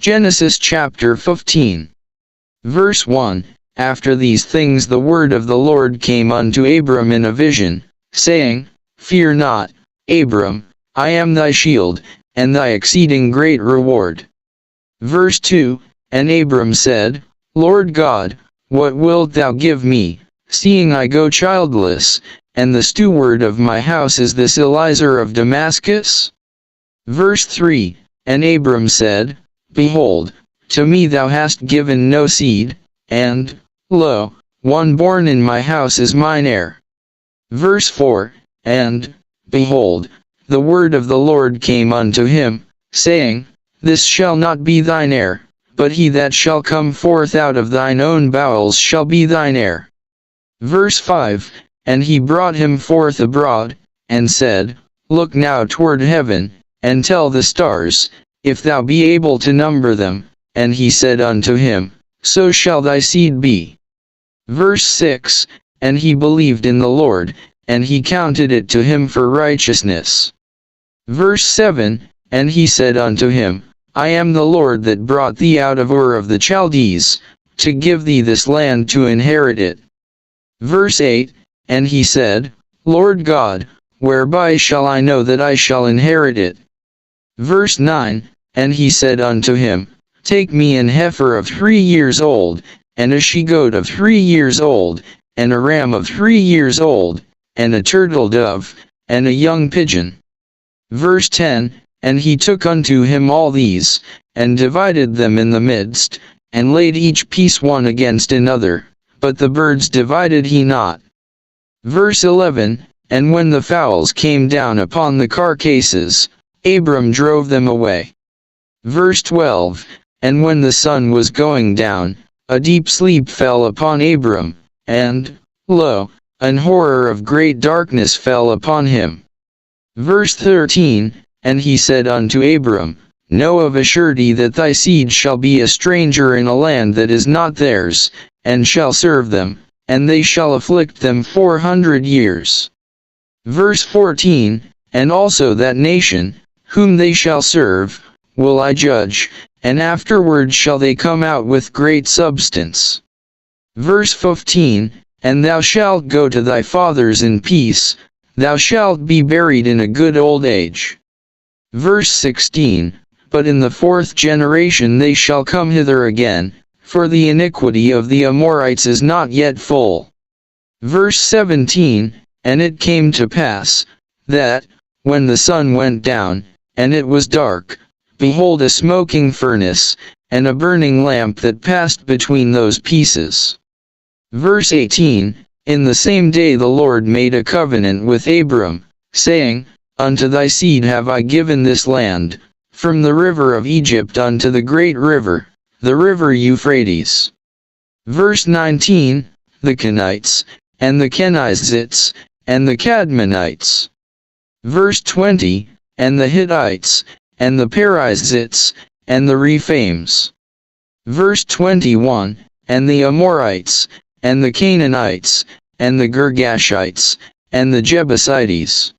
Genesis chapter 15. Verse 1. After these things the word of the Lord came unto Abram in a vision, saying, Fear not, Abram, I am thy shield, and thy exceeding great reward. Verse 2. And Abram said, Lord God, what wilt thou give me, seeing I go childless, and the steward of my house is this Eliezer of Damascus? Verse 3. And Abram said, Behold, to me thou hast given no seed, and, lo, one born in my house is mine heir. Verse 4. And, behold, the word of the Lord came unto him, saying, This shall not be thine heir, but he that shall come forth out of thine own bowels shall be thine heir. Verse 5. And he brought him forth abroad, and said, Look now toward heaven, and tell the stars, if thou be able to number them. And he said unto him, So shall thy seed be. Verse 6. And he believed in the Lord, and he counted it to him for righteousness. Verse 7. And he said unto him, I am the Lord that brought thee out of Ur of the Chaldees, to give thee this land to inherit it. Verse 8. And he said, Lord God, whereby shall I know that I shall inherit it? Verse 9. And he said unto him, Take me an heifer of 3 years old, and a she-goat of 3 years old, and a ram of 3 years old, and a turtle dove, and a young pigeon. Verse 10. And he took unto him all these, and divided them in the midst, and laid each piece one against another, but the birds divided he not. Verse 11. And when the fowls came down upon the carcasses, Abram drove them away. Verse 12. And when the sun was going down, a deep sleep fell upon Abram, and, lo, an horror of great darkness fell upon him. Verse 13. And he said unto Abram, Know of a surety that thy seed shall be a stranger in a land that is not theirs, and shall serve them, and they shall afflict them 400 years. Verse 14. And also that nation, whom they shall serve, will I judge, and afterward shall they come out with great substance. Verse 15. And thou shalt go to thy fathers in peace, thou shalt be buried in a good old age. Verse 16. But in the 4th generation they shall come hither again, for the iniquity of the Amorites is not yet full. Verse 17. And it came to pass, that, when the sun went down, and it was dark, behold a smoking furnace, and a burning lamp that passed between those pieces. Verse 18. In the same day the Lord made a covenant with Abram, saying, Unto thy seed have I given this land, from the river of Egypt unto the great river, the river Euphrates. Verse 19. The Kenites, and the Kenizzites, and the Cadmonites. Verse 20. And the Hittites, and the Perizzites, and the Rephaim. Verse 21. And the Amorites, and the Canaanites, and the Girgashites, and the Jebusites.